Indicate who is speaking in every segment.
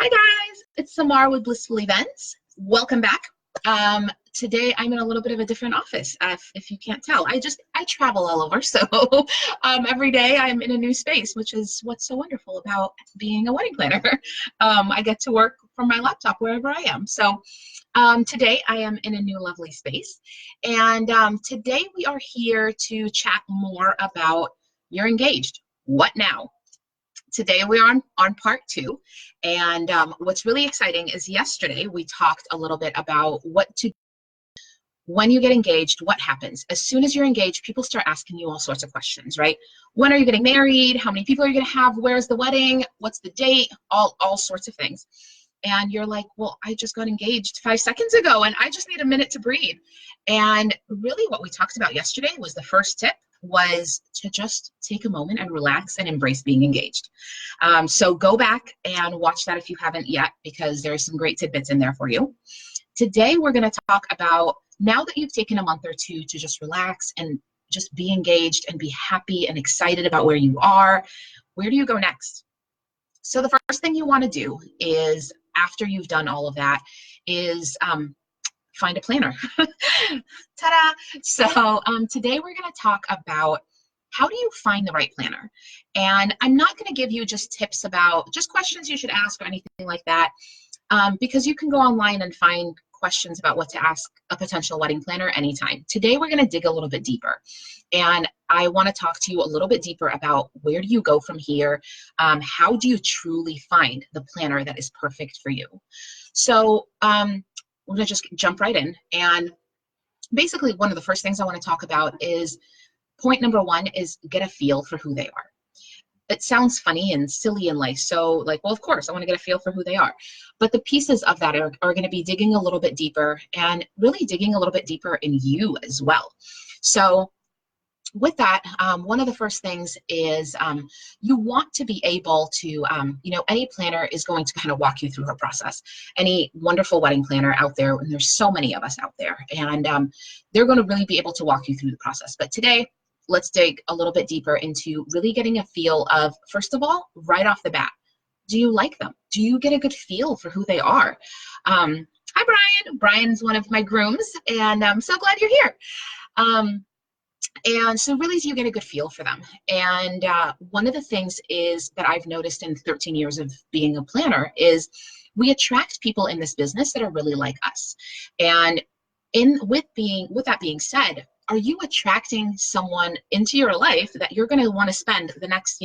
Speaker 1: Hi guys, it's Samar with Blissful Events. Welcome back. Today I'm in a little bit of a different office, if you can't tell. I travel all over, so every day I'm in a new space, which is what's so wonderful about being a wedding planner. I get to work from my laptop wherever I am. So today I am in a new lovely space, and today we are here to chat more about you're engaged. What now? Today we're on part two, and what's really exciting is yesterday we talked a little bit about what to when you get engaged. What happens as soon as you're engaged? People start asking you all sorts of questions, right? When are you getting married? How many people are you going to have? Where's the wedding? What's the date? All sorts of things. And you're like, well, I just got engaged 5 seconds ago and I just need a minute to breathe. And really what we talked about yesterday was the first tip was to just take a moment and relax and embrace being engaged. So go back and watch that if you haven't yet, because there's some great tidbits in there for you. Today, we're going to talk about, now that you've taken a month or two to just relax and just be engaged and be happy and excited about where you are, where do you go next? So the first thing you want to do is, after you've done all of that, is find a planner. Ta-da! So today we're going to talk about how do you find the right planner? And I'm not going to give you just tips about just questions you should ask or anything like that, because you can go online and find questions about what to ask a potential wedding planner anytime. Today we're going to dig a little bit deeper, and I want to talk to you a little bit deeper about where do you go from here? How do you truly find the planner that is perfect for you? So we're going to just jump right in. And basically, one of the first things I want to talk about is point number one is get a feel for who they are. It sounds funny and silly in life. So like, well, of course, I want to get a feel for who they are. But the pieces of that are going to be digging a little bit deeper and really digging a little bit deeper in you as well. So with that, one of the first things is you want to be able to, any planner is going to kind of walk you through her process. Any wonderful wedding planner out there, and there's so many of us out there, and they're going to really be able to walk you through the process. But today, let's dig a little bit deeper into really getting a feel of, first of all, right off the bat, do you like them? Do you get a good feel for who they are? Hi, Brian. Brian's one of my grooms, and I'm so glad you're here. And so really, do you get a good feel for them? And one of the things is that I've noticed in 13 years of being a planner is we attract people in this business that are really like us. And with that being said, are you attracting someone into your life that you're going to want to spend the next,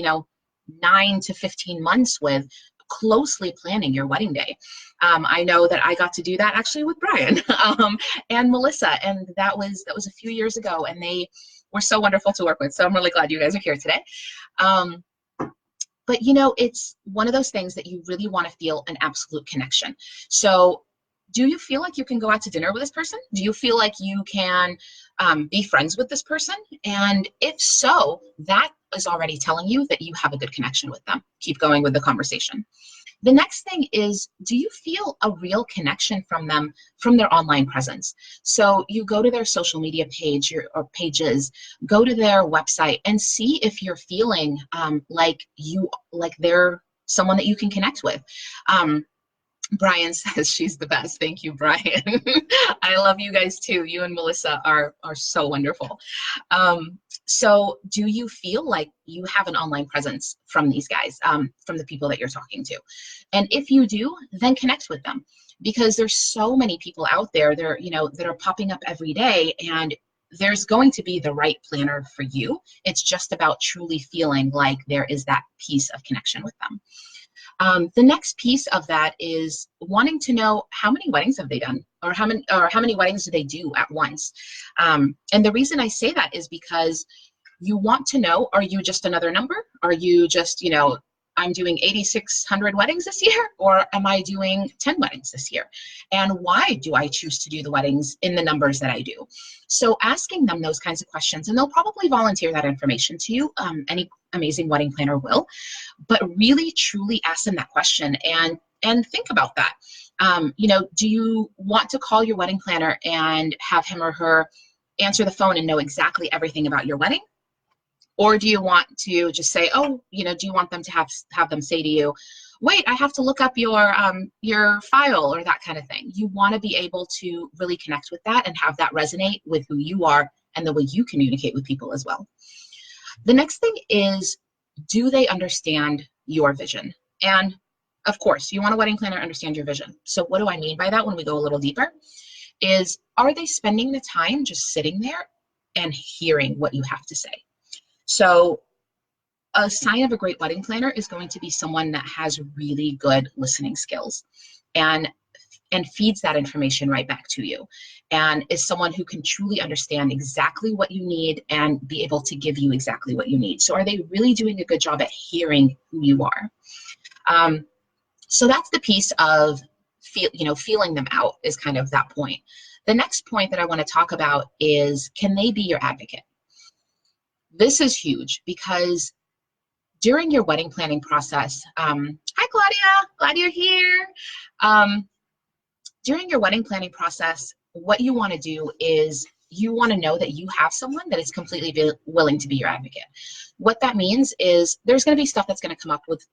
Speaker 1: 9 to 15 months with, closely planning your wedding day? I know that I got to do that actually with Brian and Melissa, and that was a few years ago, and they were so wonderful to work with. So I'm really glad you guys are here today. But it's one of those things that you really want to feel an absolute connection. So do you feel like you can go out to dinner with this person? Do you feel like you can be friends with this person? And if so, that is already telling you that you have a good connection with them. Keep going with the conversation. The next thing is, do you feel a real connection from them from their online presence? So you go to their social media page or pages, go to their website and see if you're feeling like they're someone that you can connect with. Brian says she's the best. Thank you, Brian. I love you guys too. You and Melissa are so wonderful. So do you feel like you have an online presence from these guys, from the people that you're talking to? And if you do, then connect with them, because there's so many people out there that are popping up every day, and there's going to be the right planner for you. It's just about truly feeling like there is that piece of connection with them. The next piece of that is wanting to know how many weddings have they done, or how many weddings do they do at once. And the reason I say that is because you want to know, are you just another number? Are you just, I'm doing 8,600 weddings this year, or am I doing 10 weddings this year? And why do I choose to do the weddings in the numbers that I do? So asking them those kinds of questions, and they'll probably volunteer that information to you. Any amazing wedding planner will, but really truly ask them that question and think about that. Do you want to call your wedding planner and have him or her answer the phone and know exactly everything about your wedding? Or do you want to just say, oh, do you want them to have them say to you, wait, I have to look up your file, or that kind of thing. You want to be able to really connect with that and have that resonate with who you are and the way you communicate with people as well. The next thing is, do they understand your vision? And of course, you want a wedding planner to understand your vision. So what do I mean by that when we go a little deeper? Is, are they spending the time just sitting there and hearing what you have to say? So a sign of a great wedding planner is going to be someone that has really good listening skills and feeds that information right back to you, and is someone who can truly understand exactly what you need and be able to give you exactly what you need. So are they really doing a good job at hearing who you are? So that's the piece of feeling them out, is kind of that point. The next point that I want to talk about is, can they be your advocate? This is huge, because during your wedding planning process, hi Claudia, glad you're here. During your wedding planning process, what you want to do is you want to know that you have someone that is completely willing to be your advocate. What that means is there's going to be stuff that's going to come up with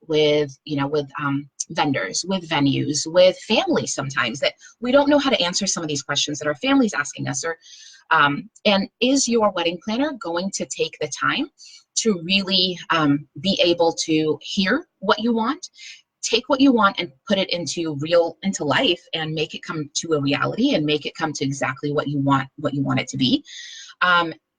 Speaker 1: vendors, with venues, with families sometimes, that we don't know how to answer some of these questions that our family's asking us. Or and is your wedding planner going to take the time to really be able to hear what you want, take what you want and put it into life, and make it come to a reality, and make it come to exactly what you want it to be?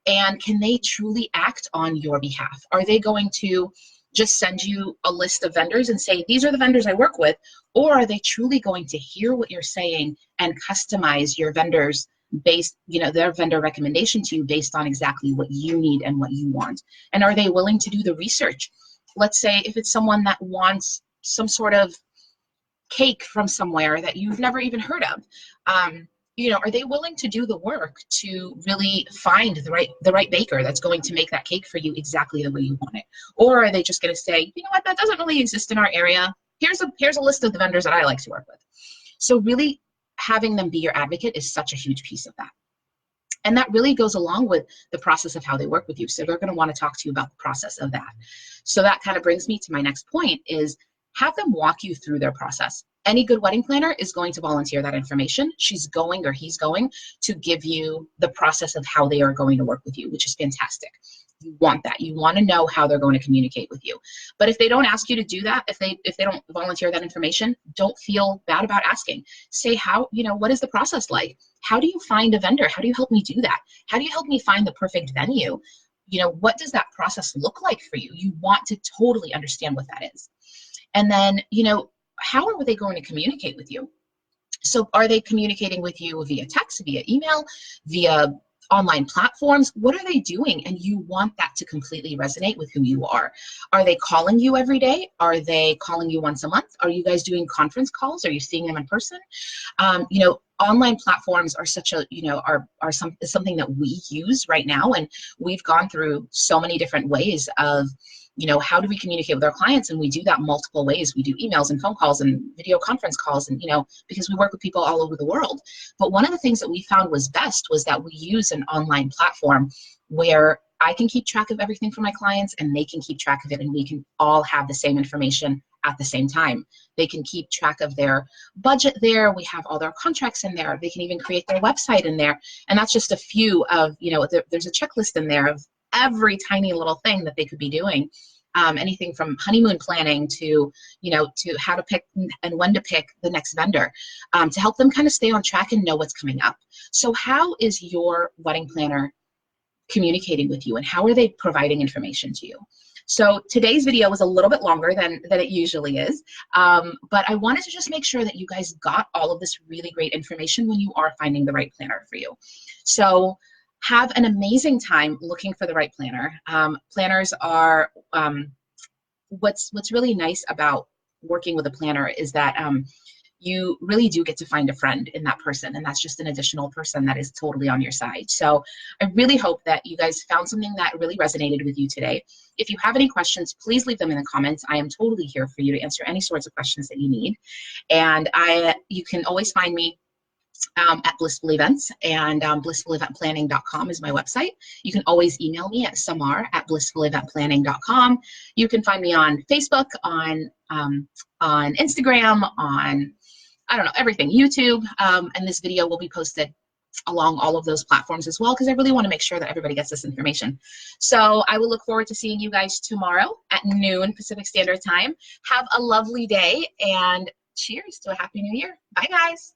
Speaker 1: And can they truly act on your behalf? Are they going to just send you a list of vendors and say, these are the vendors I work with? Or are they truly going to hear what you're saying and customize your vendors based, their vendor recommendation to you based on exactly what you need and what you want? And are they willing to do the research? Let's say if it's someone that wants some sort of cake from somewhere that you've never even heard of, are they willing to do the work to really find the right baker that's going to make that cake for you exactly the way you want it? Or are they just going to say, you know what, that doesn't really exist in our area. Here's a list of the vendors that I like to work with. So really having them be your advocate is such a huge piece of that. And that really goes along with the process of how they work with you. So they're going to want to talk to you about the process of that. So that kind of brings me to my next point, is have them walk you through their process. Any good wedding planner is going to volunteer that information. She's going, or he's going to give you the process of how they are going to work with you, which is fantastic. You want that. You want to know how they're going to communicate with you. But if they don't ask you to do that, if they don't volunteer that information, don't feel bad about asking. Say, what is the process like? How do you find a vendor? How do you help me do that? How do you help me find the perfect venue? What does that process look like for you? You want to totally understand what that is. And then, how are they going to communicate with you? So are they communicating with you via text, via email, via online platforms? What are they doing? And you want that to completely resonate with who you are. Are they calling you every day? Are they calling you once a month? Are you guys doing conference calls? Are you seeing them in person? Online platforms are something that we use right now, and we've gone through so many different ways of how do we communicate with our clients? And we do that multiple ways. We do emails and phone calls and video conference calls, and because we work with people all over the world. But one of the things that we found was best was that we use an online platform where I can keep track of everything for my clients, and they can keep track of it, and we can all have the same information at the same time. They can keep track of their budget there. We have all their contracts in there. They can even create their website in there. And that's just a few of, there's a checklist in there of every tiny little thing that they could be doing. Anything from honeymoon planning to how to pick and when to pick the next vendor, to help them kind of stay on track and know what's coming up. So how is your wedding planner communicating with you, and how are they providing information to you? So today's video was a little bit longer than it usually is, but I wanted to just make sure that you guys got all of this really great information when you are finding the right planner for you. So have an amazing time looking for the right planner. Planners are, what's really nice about working with a planner is that you really do get to find a friend in that person, and that's just an additional person that is totally on your side. So I really hope that you guys found something that really resonated with you today. If you have any questions, please leave them in the comments. I am totally here for you to answer any sorts of questions that you need. And you can always find me at Blissful Events, and blissfuleventplanning.com is my website. You can always email me at samar@blissfuleventplanning.com. You can find me on Facebook, on Instagram, on, I don't know, everything, YouTube, and this video will be posted along all of those platforms as well, because I really want to make sure that everybody gets this information. So I will look forward to seeing you guys tomorrow at noon Pacific Standard Time. Have a lovely day, and cheers to a happy new year. Bye, guys.